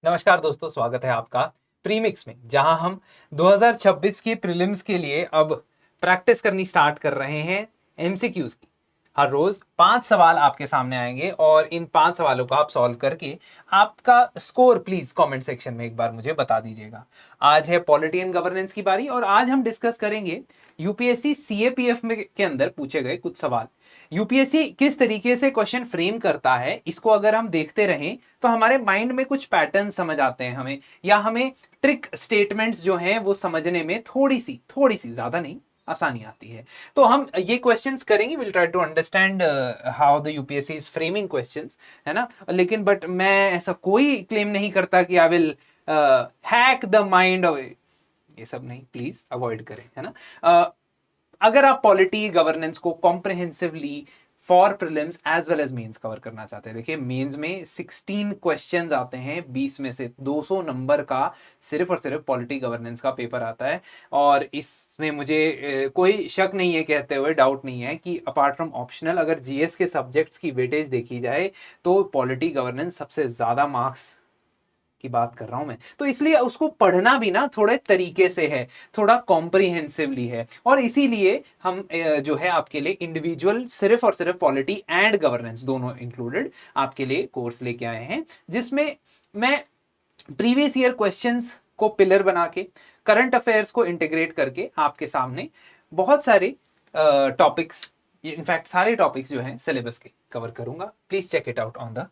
नमस्कार दोस्तों, स्वागत है आपका प्रीमिक्स में, जहां हम 2026 की प्रीलिम्स के लिए अब प्रैक्टिस करनी स्टार्ट कर रहे हैं एमसीक्यूज की। हर रोज 5 सवाल आपके सामने आएंगे और इन 5 सवालों का आप सॉल्व करके आपका स्कोर प्लीज कमेंट सेक्शन में एक बार मुझे बता दीजिएगा। आज है पॉलिटी एंड गवर्नेंस की बारी और आज हम डिस्कस करेंगे यूपीएससी सीएपीएफ में के अंदर पूछे गए कुछ सवाल। यूपीएससी किस तरीके से क्वेश्चन फ्रेम करता है, इसको अगर हम देखते रहें तो हमारे माइंड में कुछ पैटर्न समझ आते हैं हमें, या हमें ट्रिक स्टेटमेंट्स जो हैं वो समझने में थोड़ी सी ज्यादा नहीं आसानी आती है। तो हम ये क्वेश्चंस करेंगे, will try to understand how the UPSC is framing questions, है ना। लेकिन बट मैं ऐसा कोई क्लेम नहीं करता कि I will hack the mind of, ये सब नहीं, प्लीज अवॉइड करें, है ना। अगर आप पॉलिटी गवर्नेंस को comprehensively for prelims as well as mains cover करना चाहते हैं, देखिए मेंस में 16 क्वेश्चंस आते हैं, 20 में से 200 नंबर का सिर्फ और सिर्फ पॉलिटी गवर्नेंस का पेपर आता है। और इसमें मुझे कोई शक नहीं है, कहते हुए डाउट नहीं है कि अपार्ट फ्रॉम ऑप्शनल, अगर जीएस के सब्जेक्ट्स की वेटेज देखी जाए तो पॉलिटी गवर्नेंस सबसे ज्यादा मार्क्स की बात कर रहा हूं मैं, तो इसलिए उसको पढ़ना भी ना थोड़े तरीके से है, थोड़ा कॉम्प्रिहेंसिवली है। और इसीलिए हम जो है आपके लिए इंडिविजुअल सिर्फ और सिर्फ पॉलिटी एंड गवर्नेंस दोनों इंक्लूडेड आपके लिए कोर्स लेके आए हैं, जिसमें मैं प्रीवियस ईयर क्वेश्चंस को पिलर बना के करंट अफेयर्स को इंटीग्रेट करके आपके सामने बहुत सारे टॉपिक्स, इनफैक्ट सारे टॉपिक्स जो हैं सिलेबस के कवर करूंगा। Please check it out on the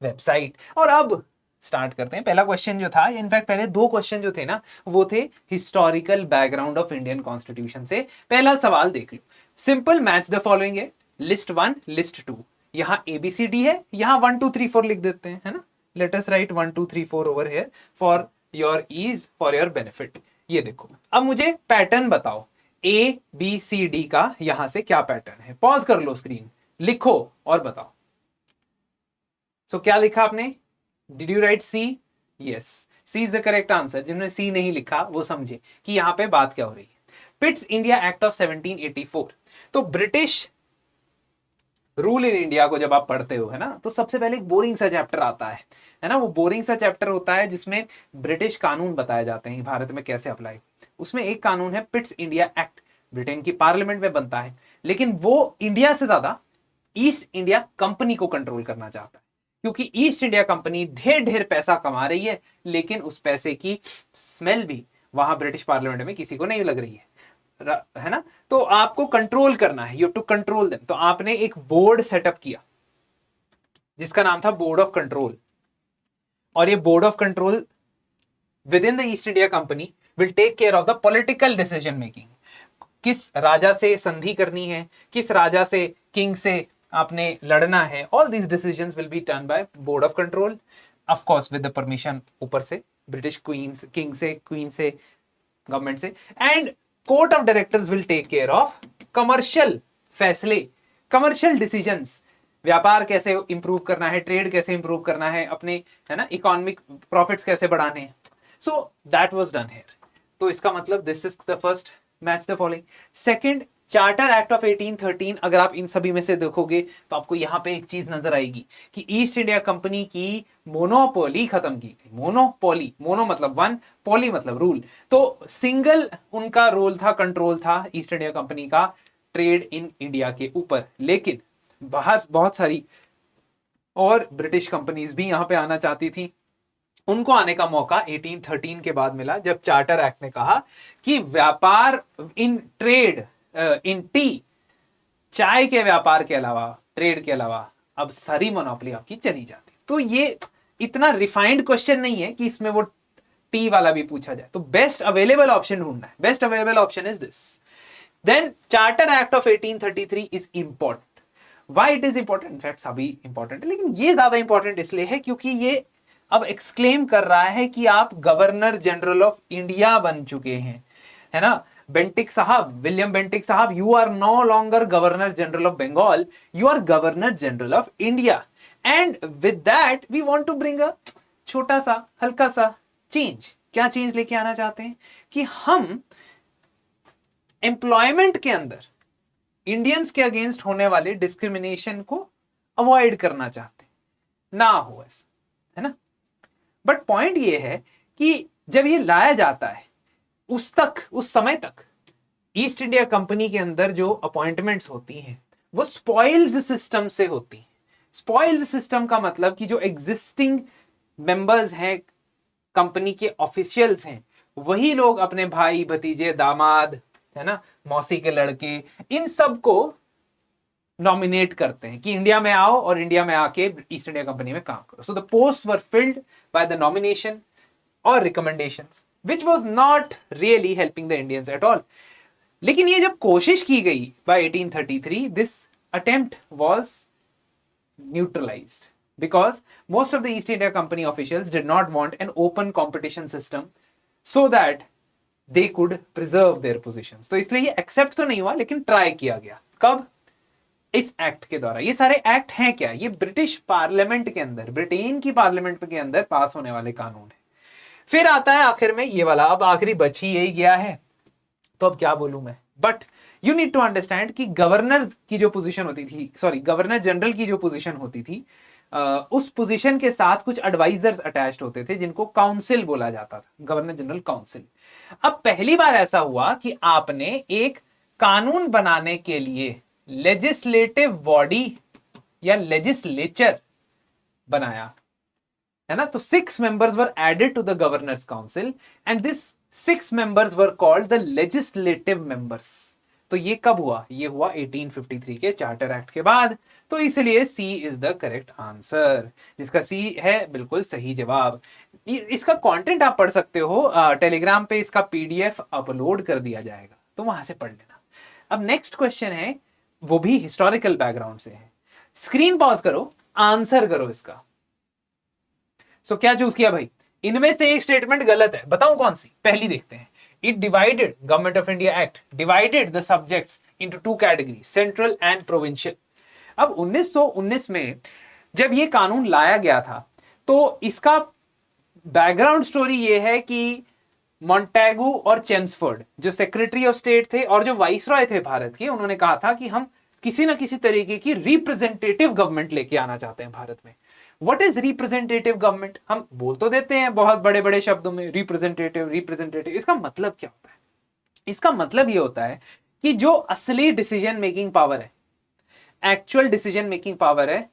website. और अब स्टार्ट करते हैं। पहला क्वेश्चन जो था, इनफैक्ट पहले 2 क्वेश्चन जो थे ना, वो थे historical background of Indian constitution से। पहला सवाल देख लो, सिंपल मैच द फॉलोइंग है, लिस्ट 1 लिस्ट 2, यहां एबीसीडी है, यहां 1 2 3 4 लिख देते हैं, है ना। Let us write 1 2 3 4 over here for your ease, for your benefit. ये देखो, अब मुझे पैटर्न बताओ, ए बी सी डी का यहां से क्या पैटर्न है। पॉज कर लो स्क्रीन, लिखो और बताओ। सो क्या लिखा आपने? Did you write C? Yes, C is the correct answer. जिन्होंने सी नहीं लिखा वो समझे कि यहां पे बात क्या हो रही है। पिट्स इंडिया एक्ट ऑफ 1784, तो ब्रिटिश रूल इन इंडिया को जब आप पढ़ते हो, है ना, तो सबसे पहले एक बोरिंग सा चैप्टर आता है ना। वो बोरिंग सा चैप्टर होता है जिसमें ब्रिटिश कानून बताए जाते हैं भारत में कैसे अप्लाई। उसमें एक कानून है पिट्स इंडिया एक्ट, ब्रिटेन की पार्लियामेंट में बनता है, लेकिन वो इंडिया से ज्यादा ईस्ट इंडिया कंपनी को कंट्रोल करना चाहता है, क्योंकि ईस्ट इंडिया कंपनी ढेर ढेर पैसा कमा रही है, लेकिन उस पैसे की स्मेल भी वहां ब्रिटिश पार्लियामेंट में किसी को नहीं लग रही है ना। तो आपको कंट्रोल करना है, you have to control them. तो आपने एक बोर्ड सेटअप किया जिसका नाम था बोर्ड ऑफ कंट्रोल, और ये board of control within the East India Company will take care of the political decision making. किस राजा से संधि करनी है, किस राजा से, किंग से आपने लड़ना है, all these decisions will be done by board of control, of course with the permission ऊपर से ब्रिटिश क्वीन, किंग से, क्वीन से, गवर्नमेंट से। And court of directors will take care of commercial फैसले, कमर्शियल डिसीजंस, व्यापार कैसे improve करना है, ट्रेड कैसे इंप्रूव करना है अपने, है ना, इकोनॉमिक प्रॉफिट्स कैसे बढ़ाने हैं। So that was done here. तो इसका मतलब this is the first match the following. Second, charter act of 1813, अगर आप इन सभी में से देखोगे तो आपको यहां पे एक चीज नजर आएगी कि ईस्ट इंडिया कंपनी की मोनोपोली खत्म की गई। मोनोपोली, मोनो मतलब वन, पॉली मतलब रूल, तो सिंगल उनका रोल था, कंट्रोल था ईस्ट इंडिया कंपनी का ट्रेड इन इंडिया के ऊपर। लेकिन बाहर बहुत सारी और ब्रिटिश कंपनीज भी यहां पे आना चाहती थी, उनको आने का मौका 1813 के बाद मिला, जब चार्टर एक्ट ने कहा कि व्यापार इन ट्रेड, इन टी, चाय के व्यापार के अलावा, ट्रेड के अलावा अब सारी मोनोपोली आपकी चली जाती। तो ये इतना रिफाइंड क्वेश्चन नहीं है कि इसमें वो टी वाला भी पूछा जाए, तो बेस्ट अवेलेबल ऑप्शन ढूंढना है। Best available option is this. Then charter act of 1833 is important. Why it is important? In fact सभी इंपॉर्टेंट है, लेकिन ये ज्यादा इंपॉर्टेंट इसलिए है क्योंकि ये अब एक्सक्लेम कर रहा है कि आप गवर्नर जनरल ऑफ इंडिया बन चुके हैं, है ना। बेंटिक साहब, विलियम बेंटिक साहब, you are no longer governor general of Bengal, you are governor general of India. And with that we want to bring a छोटा सा हल्का सा चेंज। क्या चेंज लेके आना चाहते हैं कि हम एम्प्लॉयमेंट के अंदर इंडियंस के अगेंस्ट होने वाले डिस्क्रिमिनेशन को अवॉइड करना चाहते हैं, ना हो ऐसा, है ना। बट पॉइंट ये है कि जब ये लाया जाता है उस समय तक ईस्ट इंडिया कंपनी के अंदर जो अपॉइंटमेंट्स होती हैं वो स्पॉइल्स सिस्टम से होती हैं। स्पॉइल्स सिस्टम का मतलब कि जो एग्जिस्टिंग मेंबर्स हैं, कंपनी के ऑफिशियल्स हैं, वही लोग अपने भाई भतीजे दामाद, है ना, मौसी के लड़के, इन सब को नॉमिनेट करते हैं कि इंडिया में आओ और इंडिया में आके ईस्ट इंडिया कंपनी में काम करो। So the post were filled by the nomination और recommendations which was not really helping the Indians at all. लेकिन ये जब कोशिश की गई by 1833, this attempt was neutralised because most of the East India Company officials did not want an open competition system so that they could preserve their positions. तो इसलिए ये accept तो नहीं हुआ लेकिन ट्राई किया गया। कब? इस एक्ट के द्वारा। ये सारे एक्ट हैं क्या? ये ब्रिटिश पार्लियामेंट के अंदर, ब्रिटेन की पार्लियामेंट के अंदर पास होने वाले कानून है। फिर आता है आखिर में ये वाला, अब आखिरी बच ही यही गया है, तो अब क्या बोलूं मैं। But you need to understand कि गवर्नर की जो पोजीशन होती थी, सॉरी गवर्नर जनरल की जो पोजीशन होती थी, उस पोजीशन के साथ कुछ एडवाइजर्स अटैच्ड होते थे जिनको काउंसिल बोला जाता था, गवर्नर जनरल काउंसिल। अब पहली बार ऐसा हुआ कि आपने एक कानून बनाने के लिए लेजिस्लेटिव बॉडी या लेजिस्लेचर बनाया, है ना। तो 6 members were added to the governor's council and this 6 members were called the legislative members। तो ये कब हुआ? ये हुआ 1853 के चार्टर एक्ट के बाद। तो इसलिए सी इज द करेक्ट आंसर, जिसका सी है बिल्कुल सही जवाब। इसका कंटेंट आप पढ़ सकते हो, टेलीग्राम पे इसका पीडीएफ अपलोड कर दिया जाएगा, तो वहां से पढ़ लेना। अब नेक्स्ट क्वेश्चन है, वो भी हिस्टोरिकल बैकग्राउंड से है। स्क्रीन पॉज करो, आंसर करो इसका। सो क्या चूज किया भाई? इनमें से एक स्टेटमेंट गलत है, बताऊं कौन सी? पहली देखते हैं। It divided, Government of India Act divided the subjects into 2 categories, central and provincial। अब 1919 में जब ये कानून लाया गया था तो इसका बैकग्राउंड स्टोरी ये है कि मॉन्टेगू और चेम्सफोर्ड जो सेक्रेटरी ऑफ स्टेट थे और जो वाइसरॉय थे भारत के, उन्होंने कहा था कि हम किसी ना किसी तरीके की रिप्रेजेंटेटिव गवर्नमेंट लेके आना चाहते हैं भारत में। What is representative government? हम बोल तो देते हैं बहुत बड़े बड़े शब्दों में, रिप्रेजेंटेटिव रिप्रेजेंटेटिव। इसका मतलब क्या होता है? इसका मतलब ये होता है कि जो असली डिसीजन मेकिंग पावर है, एक्चुअल डिसीजन मेकिंग पावर है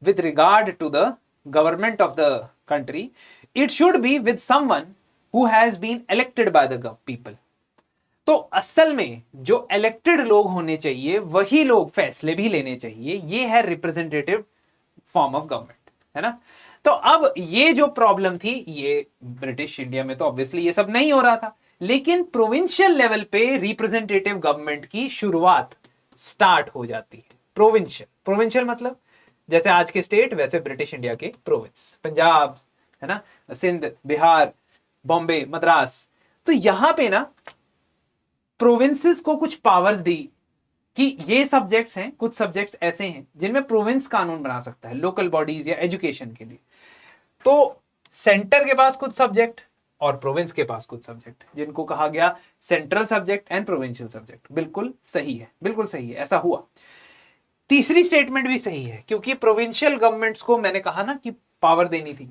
with regard to the government of the country, it should be with someone who has been elected by the people. तो असल में जो इलेक्टेड लोग होने चाहिए वही लोग फैसले भी लेने चाहिए। ये है रिप्रेजेंटेटिव फॉर्म ऑफ गवर्नमेंट, है ना। तो अब ये जो प्रॉब्लम थी, ये ब्रिटिश इंडिया में तो ऑब्वियसली ये सब नहीं हो रहा था, लेकिन प्रोविंशियल लेवल पे रिप्रेजेंटेटिव गवर्नमेंट की शुरुआत स्टार्ट हो जाती है। प्रोविंशियल मतलब जैसे आज के स्टेट, वैसे ब्रिटिश इंडिया के प्रोविंस, पंजाब, है ना, सिंध, बिहार, बॉम्बे, मद्रास। तो यहां पे ना प्रोविंसेस को कुछ पावर्स दी कि ये सब्जेक्ट्स हैं, कुछ सब्जेक्ट्स ऐसे हैं जिनमें प्रोविंस कानून बना सकता है, लोकल बॉडीज या एजुकेशन के लिए। तो सेंटर के पास कुछ सब्जेक्ट और प्रोविंस के पास कुछ सब्जेक्ट, जिनको कहा गया central subject and provincial subject. बिल्कुल सही है, बिल्कुल सही है, ऐसा हुआ। तीसरी स्टेटमेंट भी सही है, क्योंकि प्रोविंशियल गवर्नमेंट्स को मैंने कहा ना कि पावर देनी थी,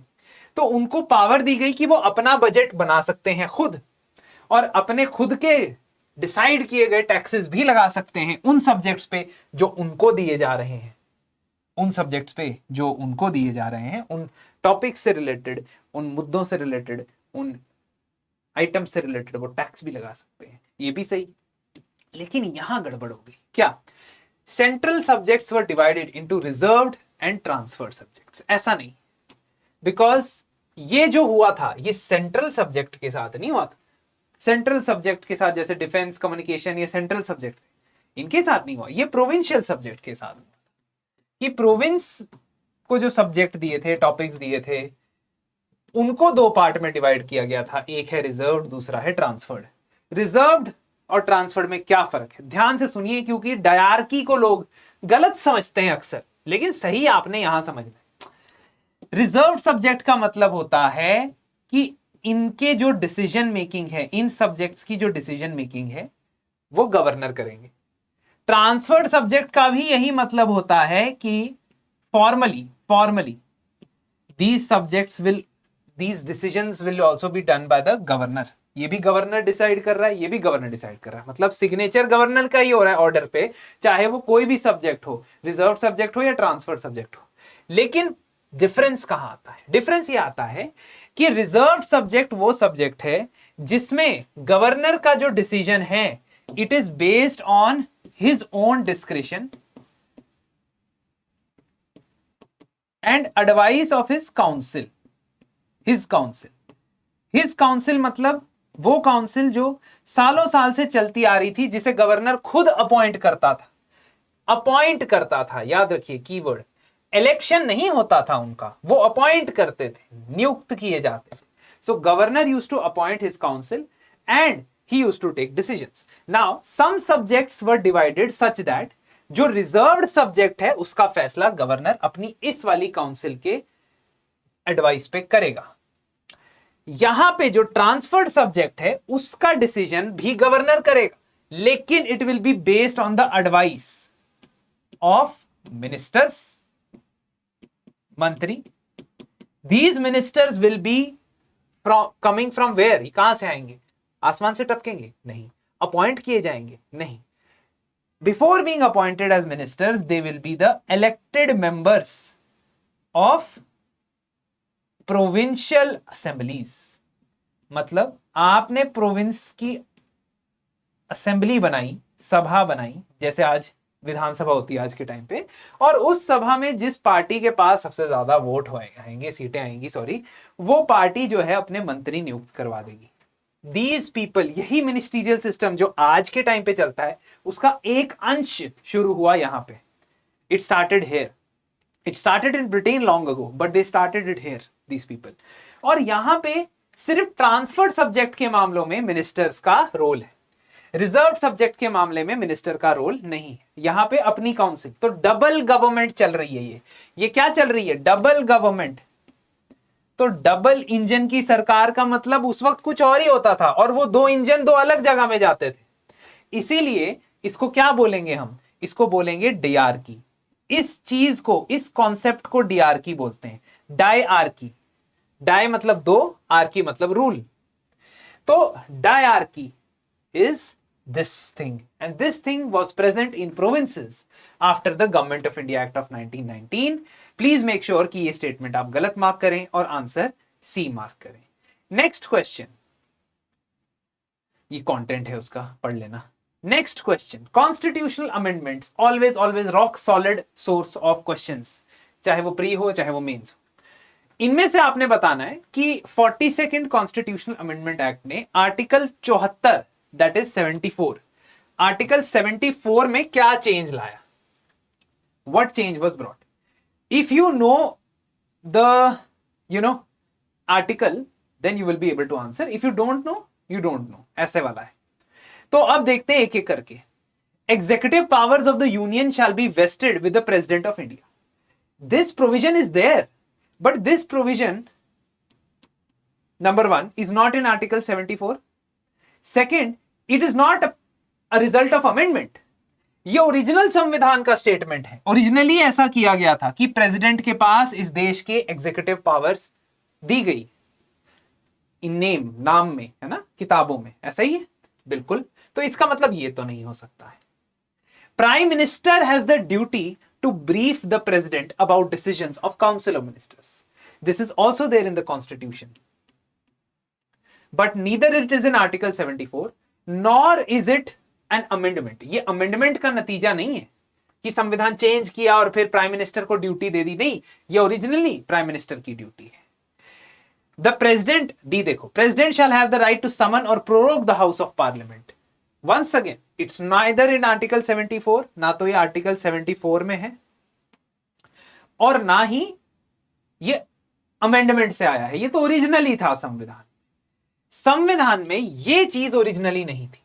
तो उनको पावर दी गई कि वो अपना बजट बना सकते हैं खुद, और अपने खुद के डिसाइड किए गए टैक्सेस भी लगा सकते हैं उन सब्जेक्ट्स पे जो उनको दिए जा रहे हैं, उन सब्जेक्ट्स पे जो उनको दिए जा रहे हैं, उन टॉपिक से रिलेटेड, उन मुद्दों से रिलेटेड, उन आइटम से रिलेटेड वो टैक्स भी लगा सकते हैं। ये भी सही। लेकिन यहां गड़बड़ हो गई। क्या? Central subjects were divided into reserved and transferred subjects. ऐसा नहीं, बिकॉज ये जो हुआ था ये सेंट्रल सब्जेक्ट के साथ नहीं हुआ था। सेंट्रल सब्जेक्ट के साथ जैसे डिफेंस, कम्युनिकेशन, ये सेंट्रल सब्जेक्ट थे, इनके साथ नहीं हुआ। ये प्रोविंशियल सब्जेक्ट के साथ हुआ कि प्रोविंस को जो सब्जेक्ट दिए थे, टॉपिक्स दिए थे, उनको 2 पार्ट में डिवाइड किया गया था। एक है रिजर्व्ड, दूसरा है ट्रांसफर्ड। रिजर्व्ड और ट्रांसफर्ड में क्या फर्क है? ध्यान से सुनिए, क्योंकि डायरकी को लोग गलत समझते हैं अक्सर, लेकिन सही आपने यहां समझना है। रिजर्व्ड सब्जेक्ट का मतलब होता है कि इनके जो डिसीजन मेकिंग है, इन सब्जेक्ट्स की जो डिसीजन मेकिंग है वो गवर्नर करेंगे। ट्रांसफर्ड सब्जेक्ट का भी यही मतलब होता है कि formally these subjects will these decisions will also be done by the governor. ये भी गवर्नर डिसाइड कर रहा है, ये भी गवर्नर डिसाइड कर रहा है, मतलब सिग्नेचर गवर्नर का ही हो रहा है ऑर्डर पे, चाहे वो कोई भी सब्जेक्ट हो, रिजर्व सब्जेक्ट हो या ट्रांसफर सब्जेक्ट हो। लेकिन डिफरेंस कहां आता है? डिफरेंस ये आता है कि रिजर्व सब्जेक्ट वो सब्जेक्ट है जिसमें गवर्नर का जो डिसीजन है it is based on his own discretion and advice of his council. His council मतलब वो काउंसिल जो सालों साल से चलती आ रही थी, जिसे गवर्नर खुद अपॉइंट करता था। याद रखिए कीवर्ड, इलेक्शन नहीं होता था उनका, वो अपॉइंट करते थे, नियुक्त किए जाते थे। So governor used to appoint his council and he used to take decisions. Now some subjects were divided such that जो रिजर्व्ड सब्जेक्ट है उसका फैसला गवर्नर अपनी इस वाली काउंसिल के एडवाइस पे करेगा। यहां पे जो ट्रांसफर्ड सब्जेक्ट है उसका डिसीजन भी गवर्नर करेगा, लेकिन it will be based on the advice of ministers, मंत्री। These ministers will be coming from where? कहां से आएंगे? आसमान से टपकेंगे? नहीं। अपॉइंट किए जाएंगे? नहीं। Before being appointed as ministers they will be the elected members of provincial assemblies. मतलब आपने प्रोविंस की असेंबली बनाई, सभा बनाई, जैसे आज विधानसभा होती है आज के टाइम पे, और उस सभा में जिस पार्टी के पास सबसे ज्यादा वोट आएंगे, सीटें आएंगी, सॉरी, वो पार्टी जो है अपने मंत्री नियुक्त करवा देगी। These people, यही मिनिस्ट्रियल सिस्टम जो आज के टाइम पे चलता है उसका एक अंश शुरू हुआ यहां पे। It started here. It started in Britain long ago, but they started it here, these people. और यहां पे सिर्फ ट्रांसफर्ड सब्जेक्ट के मामलों में मिनिस्टर्स का रोल है, रिजर्व सब्जेक्ट के मामले में मिनिस्टर का रोल नहीं है। यहां पे अपनी काउंसिल, तो डबल गवर्नमेंट चल रही है। ये क्या चल रही है? Double government. तो डबल इंजन की सरकार का मतलब उस वक्त कुछ और ही होता था, और वो दो इंजन दो अलग जगह में जाते थे। इसीलिए इसको क्या बोलेंगे हम? इसको बोलेंगे डियार्की। इस चीज को, इस कॉन्सेप्ट को डियार्की बोलते हैं, डायआर्की। डाय मतलब दो, आर्की मतलब रूल। तो dyarchy is this thing, and this thing was present in provinces after the Government of India Act of 1919. Please make sure कि ये स्टेटमेंट आप गलत मार्क करें और आंसर सी मार्क करें। नेक्स्ट क्वेश्चन, ये कंटेंट है उसका, पढ़ लेना। Next question, constitutional amendments always rock solid source of questions, चाहे वो प्री हो चाहे वो मेंस हो। इनमें से आपने बताना है कि 42nd कॉन्स्टिट्यूशनल अमेंडमेंट एक्ट ने आर्टिकल 74, दैट इज 74, आर्टिकल 74 में क्या चेंज लाया? What change was brought? If you know the article then you will be able to answer, if you don't know you don't know, ऐसे वाला है। तो अब देखते हैं एक एक करके। Executive powers of the union shall be vested with the president of India. This provision is there, but this provision number 1 is not in article 74. Second, it is not a result of amendment. ये original संविधान का statement है। Originally ऐसा किया गया था कि president के पास इस देश के एग्जीक्यूटिव पावर्स दी गई, इन नेम, नाम में, है ना, किताबों में, ऐसा ही है बिल्कुल। तो इसका मतलब ये तो नहीं हो सकता है। Prime minister has the duty to brief the president about decisions of council of ministers. This is also there in the constitution, but neither it is in article 74 nor is it an amendment. ये amendment का नतीजा नहीं है कि संविधान change किया और फिर प्राइम मिनिस्टर को ड्यूटी दे दी, नहीं, ये ओरिजिनली प्राइम मिनिस्टर की ड्यूटी है। द प्रेसिडेंट, डी देखो, president shall have the right to summon और prorogue the house of parliament. Once again it's neither in article 74, ना तो ये आर्टिकल 74 में है और ना ही ये अमेंडमेंट से आया है, ये तो ओरिजिनली था संविधान। संविधान में यह चीज ओरिजिनली नहीं थी।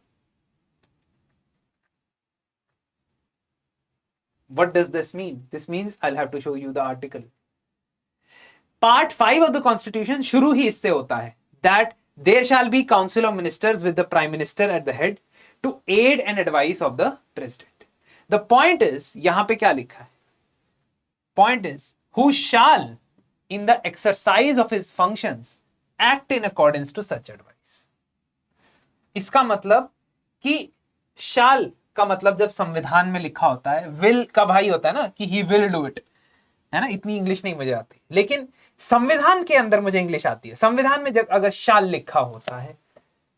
What does this mean? This means I'll have to show you the article. Part 5 of the Constitution शुरू ही इससे होता है, that there shall be council of ministers with the prime minister at the head to aid and advice of the president. The point is, यहां पे क्या लिखा है? Point is, who shall in the exercise of his functions act in accordance to such advice. इसका मतलब कि शाल का मतलब जब संविधान में लिखा होता है, विल का भाई होता है ना कि ही विल डू इट, है ना। इतनी इंग्लिश नहीं मुझे आती, लेकिन संविधान के अंदर मुझे इंग्लिश आती है। संविधान में जब अगर शाल लिखा होता है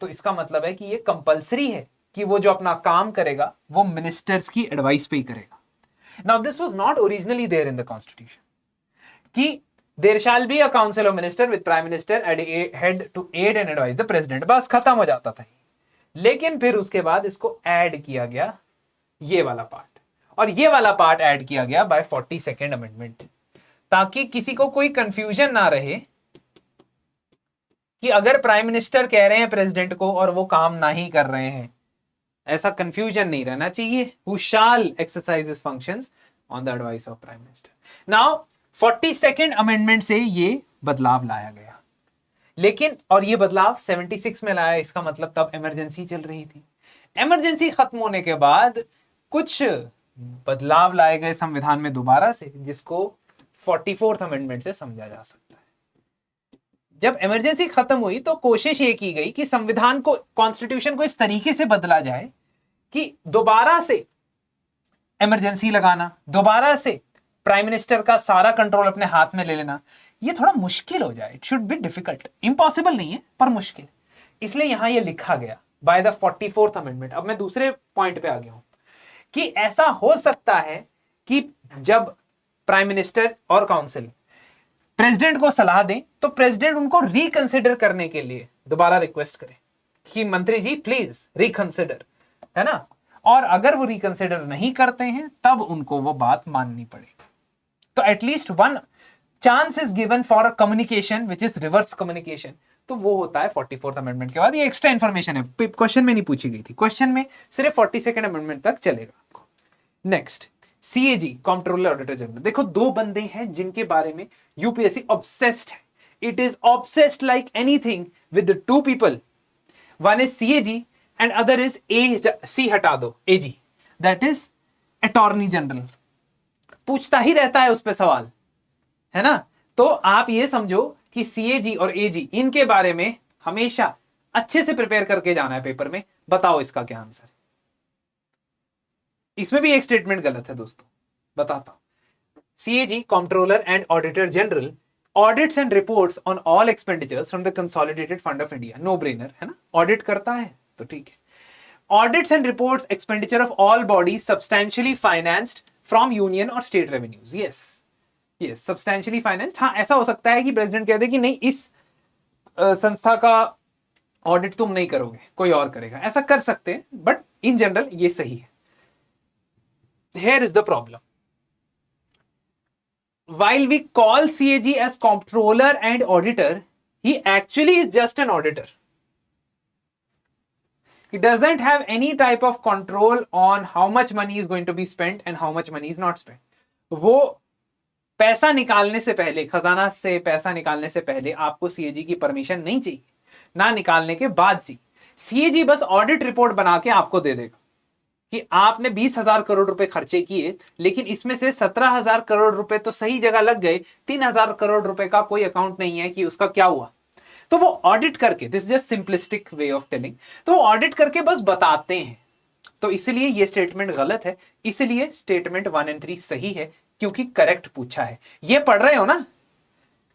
तो इसका मतलब है कि ये कंपलसरी है कि वो जो अपना काम करेगा वो मिनिस्टर्स की एडवाइस पे ही करेगा। Now this was not originally there in the constitution कि there shall be a council of minister with prime minister at head to aid and advice the president, बस खत्म हो जाता था। लेकिन फिर उसके बाद इसको ऐड किया गया ये वाला पार्ट, और ये वाला पार्ट ऐड किया गया बाय 42nd अमेंडमेंट, ताकि किसी को कोई कंफ्यूजन ना रहे कि अगर प्राइम मिनिस्टर कह रहे हैं प्रेसिडेंट को और वो काम ना ही कर रहे हैं, ऐसा कंफ्यूजन नहीं रहना चाहिए। Who shell exercise his functions on the advice of prime minister. Now 42nd amendment से ये बदलाव लाया गया, लेकिन और ये बदलाव 76 में लाया। इसका मतलब तब इमरजेंसी चल रही थी। इमरजेंसी खत्म होने के बाद कुछ बदलाव लाए गए संविधान में दोबारा से, जिसको 44th अमेंडमेंट से समझा जा सकता है। जब इमरजेंसी खत्म हुई तो कोशिश ये की गई कि संविधान को, कॉन्स्टिट्यूशन को इस तरीके से बदला जाए कि दोबारा से इमरजेंसी लगाना, दोबारा से प्राइम मिनिस्टर का सारा कंट्रोल अपने हाथ में ले लेना, ये थोड़ा मुश्किल हो जाए। It should be difficult, impossible नहीं है पर मुश्किल। इसलिए यहां ये लिखा गया बाय द 44th अमेंडमेंट। अब मैं दूसरे पॉइंट पे आ गया हूं कि ऐसा हो सकता है कि जब प्राइम मिनिस्टर और काउंसिल प्रेसिडेंट को सलाह दें तो प्रेसिडेंट उनको रिकंसिडर करने के लिए दोबारा रिक्वेस्ट करे कि मंत्री जी प्लीज रिकंसिडर, है ना। और अगर वो रिकंसिडर नहीं करते हैं तब उनको वो बात माननी पड़ेगी। तो at least one chance is given for a communication which is reverse communication, तो वो होता है 44th अमेंडमेंट के बाद। ये एक्स्ट्रा इंफॉर्मेशन है, क्वेश्चन में नहीं पूछी गई थी, क्वेश्चन में सिर्फ 42nd अमेंडमेंट तक चलेगा आपको। Next, CAG, controller auditor general. देखो दो बंदे हैं जिनके बारे में यूपीएससी ऑब्सेस्ड है। It is obsessed like anything with two people, one is CAG and other is C हटा दो AG, that is attorney general. पूछता ही रहता है उस पर सवाल, है ना। तो आप ये समझो कि सीएजी और एजी, इनके बारे में हमेशा अच्छे से प्रिपेयर करके जाना है पेपर में। बताओ इसका क्या आंसर है। इसमें भी एक स्टेटमेंट गलत है दोस्तों, बताता हूं। CAG, controller and auditor general, audits and reports on all expenditures from the consolidated fund of India. No brainer, है ना, ऑडिट करता है तो ठीक है। Audits and reports expenditure of all bodies substantially financed from union और state revenues. Yes yes, substantially financed. हाँ, ऐसा हो सकता है कि प्रेसिडेंट कह दे कि नहीं, इस संस्था का ऑडिट तुम नहीं करोगे, कोई और करेगा, ऐसा कर सकते हैं, बट इन जनरल ये सही है। Here is the problem. While we call CAG as comptroller and auditor, he actually is just an auditor. He doesn't have any type of control on how much money is going to be spent and how much money is not spent. वो पैसा निकालने से पहले, खजाना से पैसा निकालने से पहले आपको सीएजी की परमिशन नहीं चाहिए, ना निकालने के बाद जी। सीएजी बस ऑडिट रिपोर्ट बना के आपको दे देगा कि आपने 20,000 करोड़ रुपए खर्चे किए, लेकिन इसमें से 17,000 करोड़ रुपए तो सही जगह लग गए, 3,000 करोड़ रुपए का कोई अकाउंट नहीं है कि उसका क्या हुआ। तो वो ऑडिट करके, this just simplistic way of telling, तो वो ऑडिट करके बस बताते हैं। तो इसलिए ये स्टेटमेंट गलत है, इसलिए स्टेटमेंट 1 और 3 सही है, क्योंकि करेक्ट पूछा है। ये पढ़ रहे हो ना,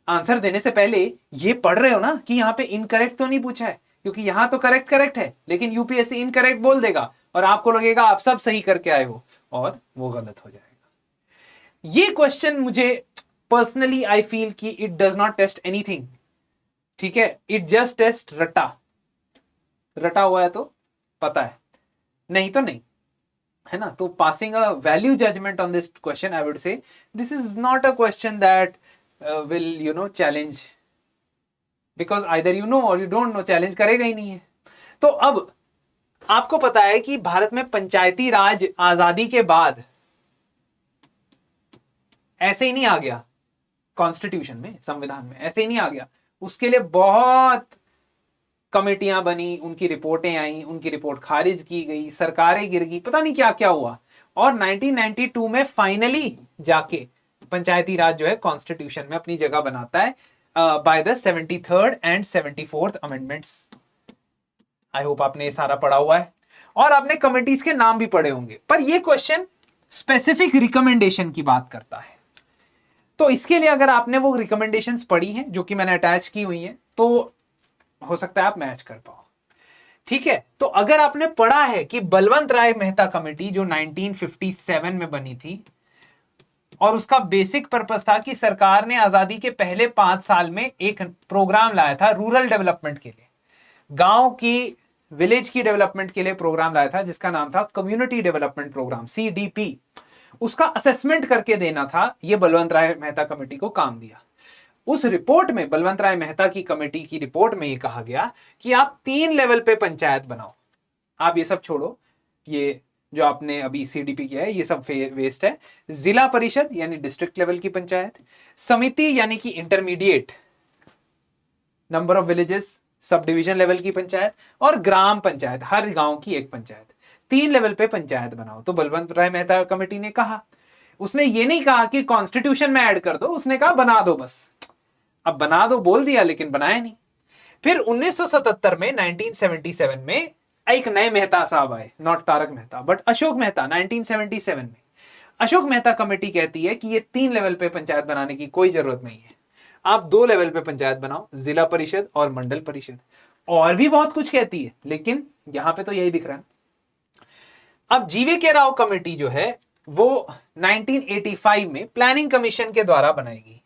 आंसर देने से पहले ये पढ़ रहे हो ना कि यहां पे इनकरेक्ट तो नहीं पूछा है, क्योंकि यहां तो करेक्ट करेक्ट है, लेकिन यूपीएससी इनकरेक्ट बोल देगा और आपको लगेगा आप सब सही करके आए हो, और वो गलत हो जाएगा। ये क्वेश्चन मुझे पर्सनली आई फील कि it does not test anything, ठीक है, इट जस्ट टेस्ट रटा हुआ है तो पता है, नहीं तो नहीं, है ना। तो passing a value judgement on this question, I would say this is not a question that will challenge, because either you know और यू डोंट नो, चैलेंज करेगा ही नहीं है। तो अब आपको पता है कि भारत में पंचायती राज आजादी के बाद ऐसे ही नहीं आ गया, कॉन्स्टिट्यूशन में, संविधान में ऐसे ही नहीं आ गया। उसके लिए बहुत कमेटियां बनी, उनकी रिपोर्टें आई, उनकी रिपोर्ट खारिज की गई, सरकारें गिर गई, पता नहीं क्या क्या हुआ, और 1992 में फाइनली जाके पंचायती राज जो है कॉन्स्टिट्यूशन में अपनी जगह बनाता है by the 73rd and 74th amendments. I hope आपने ये सारा पढ़ा हुआ है और आपने कमिटीज के नाम भी पढ़े होंगे, पर ये क्वेश्चन स्पेसिफिक रिकमेंडेशन की बात करता है। तो इसके लिए अगर आपने वो रिकमेंडेशंस पढ़ी हैं जो कि मैंने अटैच की हुई हैं, तो हो सकता है आप मैच कर पाओ। ठीक है, तो अगर आपने पढ़ा है कि बलवंत राय मेहता कमेटी जो 1957 में बनी थी और उसका बेसिक पर्पस था कि सरकार ने आजादी के पहले 5 साल में एक प्रोग्राम लाया था रूरल डेवलपमेंट के लिए, गांव की विलेज की डेवलपमेंट के लिए प्रोग्राम लाया था जिसका नाम था कम्युनिटी डेवलपमेंट प्रोग्राम, CDP। उसका असेसमेंट करके देना था, यह बलवंत राय मेहता कमेटी को काम दिया। उस रिपोर्ट में, बलवंत राय मेहता की कमेटी की रिपोर्ट में यह कहा गया कि आप 3 लेवल पे पंचायत बनाओ। आप ये सब छोड़ो, ये जो आपने अभी CDP किया है ये सब वेस्ट है। जिला परिषद यानी डिस्ट्रिक्ट लेवल की पंचायत, समिति यानी कि intermediate number of villages sub division level की पंचायत, और ग्राम पंचायत हर गांव की एक पंचायत। 3 लेवल पे पंचायत बनाओ। तो बलवंत राय मेहता कमेटी ने कहा, उसने ये नहीं कहा कि कॉन्स्टिट्यूशन में ऐड कर दो, उसने कहा बना दो बस। अब बना दो बोल दिया लेकिन बनाया नहीं। फिर 1977 में 1977 में एक नए मेहता साहब आए, नॉट तारक मेहता बट अशोक मेहता। 1977 में अशोक मेहता कमेटी कहती है कि ये 3 लेवल पे पंचायत बनाने की कोई जरूरत नहीं है, आप 2 लेवल पे पंचायत बनाओ, जिला परिषद और मंडल परिषद। और भी बहुत कुछ कहती है लेकिन यहां पे तो यही दिख रहा है। अब GV राव कमेटी जो है वो 1985 में प्लानिंग कमीशन के द्वारा बनाएगी।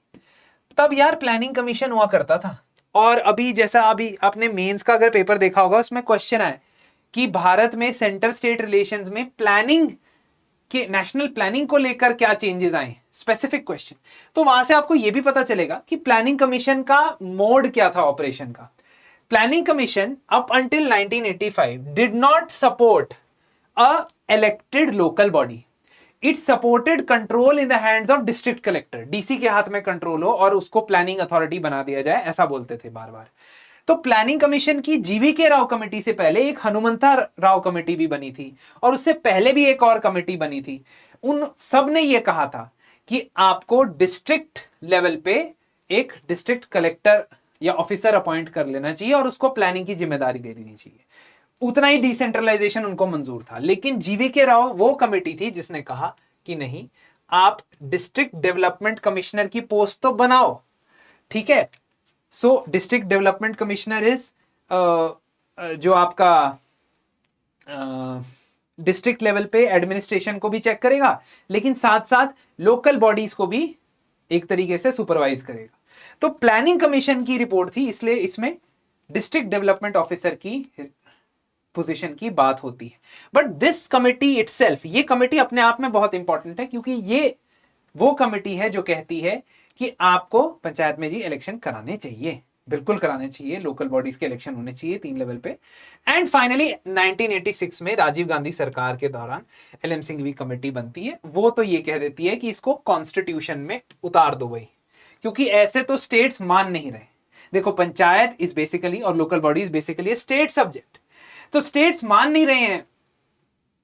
तब यार प्लानिंग कमीशन हुआ करता था, और अभी जैसा अभी आपने मेंस का अगर पेपर देखा होगा उसमें क्वेश्चन आया कि भारत में सेंटर स्टेट रिलेशंस में प्लानिंग कि नेशनल प्लानिंग को लेकर क्या चेंजेस आए, स्पेसिफिक क्वेश्चन। तो वहां से आपको यह भी पता चलेगा कि प्लानिंग कमीशन का मोड क्या था ऑपरेशन का। Planning commission up until 1985 did not support a elected local body, it supported control in the hands of district collector. DC के हाथ में कंट्रोल हो और उसको प्लानिंग अथॉरिटी बना दिया जाए, ऐसा बोलते थे बार बार। तो प्लानिंग कमीशन की GV राव कमेटी से पहले एक हनुमंता राव कमेटी भी बनी थी, और उससे पहले भी एक और कमेटी बनी थी। उन सब ने यह कहा था कि आपको डिस्ट्रिक्ट लेवल पे एक डिस्ट्रिक्ट कलेक्टर या ऑफिसर अपॉइंट कर लेना चाहिए और उसको प्लानिंग की जिम्मेदारी दे देनी चाहिए। उतना ही डिसेंट्रलाइजेशन उनको मंजूर था। लेकिन GV राव वो कमेटी थी जिसने कहा कि नहीं, आप डिस्ट्रिक्ट डेवलपमेंट कमिश्नर की पोस्ट तो बनाओ, ठीक है। सो डिस्ट्रिक्ट डेवलपमेंट कमिश्नर इज जो आपका डिस्ट्रिक्ट लेवल पे एडमिनिस्ट्रेशन को भी चेक करेगा, लेकिन साथ साथ लोकल बॉडीज को भी एक तरीके से सुपरवाइज करेगा। तो प्लानिंग कमीशन की रिपोर्ट थी, इसलिए इसमें डिस्ट्रिक्ट डेवलपमेंट ऑफिसर की पोजीशन की बात होती है। बट दिस कमिटी इटसेल्फ, ये कमिटी अपने आप में बहुत इंपॉर्टेंट है, क्योंकि ये वो कमिटी है जो कहती है कि आपको पंचायत में जी इलेक्शन कराने चाहिए, बिल्कुल कराने चाहिए, लोकल बॉडीज के इलेक्शन होने चाहिए 3 लेवल पे। एंड फाइनली 1986 में राजीव गांधी सरकार के दौरान LM सिंघवी कमेटी बनती है। वो तो ये कह देती है कि इसको कॉन्स्टिट्यूशन में उतार दो भाई, क्योंकि ऐसे तो स्टेट्स मान नहीं रहे। देखो, पंचायत इज बेसिकली और local body is basically state subject, तो स्टेट्स मान नहीं रहे हैं,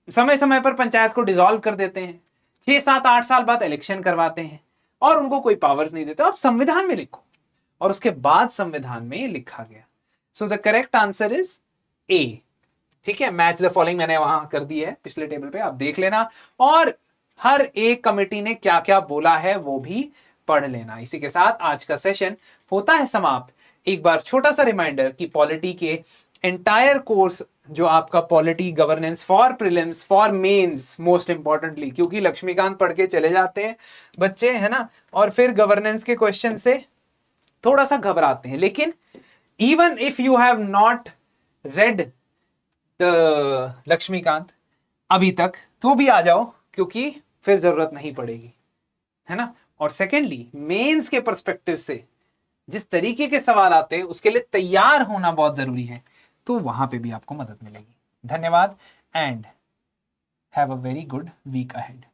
समय समय पर पंचायत को डिसॉल्व कर देते हैं, 6, 7, 8 साल बाद इलेक्शन करवाते हैं और उनको कोई पावर्स नहीं देते। अब संविधान में लिखो, और उसके बाद संविधान में लिखा गया। So the correct answer is A। ठीक है, मैच द फॉलोइंग मैंने वहां कर दी है पिछले टेबल पे, आप देख लेना, और हर एक कमेटी ने क्या क्या बोला है वो भी पढ़ लेना। इसी के साथ आज का सेशन होता है समाप्त। एक बार छोटा सा रिमाइंडर कि पॉलिटी के एंटायर कोर्स जो आपका polity governance for prelims for mains, most importantly, क्योंकि लक्ष्मीकांत पढ़ के चले जाते हैं बच्चे, है ना, और फिर गवर्नेंस के क्वेश्चन से थोड़ा सा घबराते हैं। लेकिन even if you have not read the Laxmikanth अभी तक, तो भी आ जाओ, क्योंकि फिर जरूरत नहीं पड़ेगी, है ना। और सेकेंडली, मेंस के पर्सपेक्टिव से जिस तरीके के सवाल आते हैं उसके लिए तैयार होना बहुत जरूरी है, तो वहां पे भी आपको मदद मिलेगी। धन्यवाद and have a very good week ahead.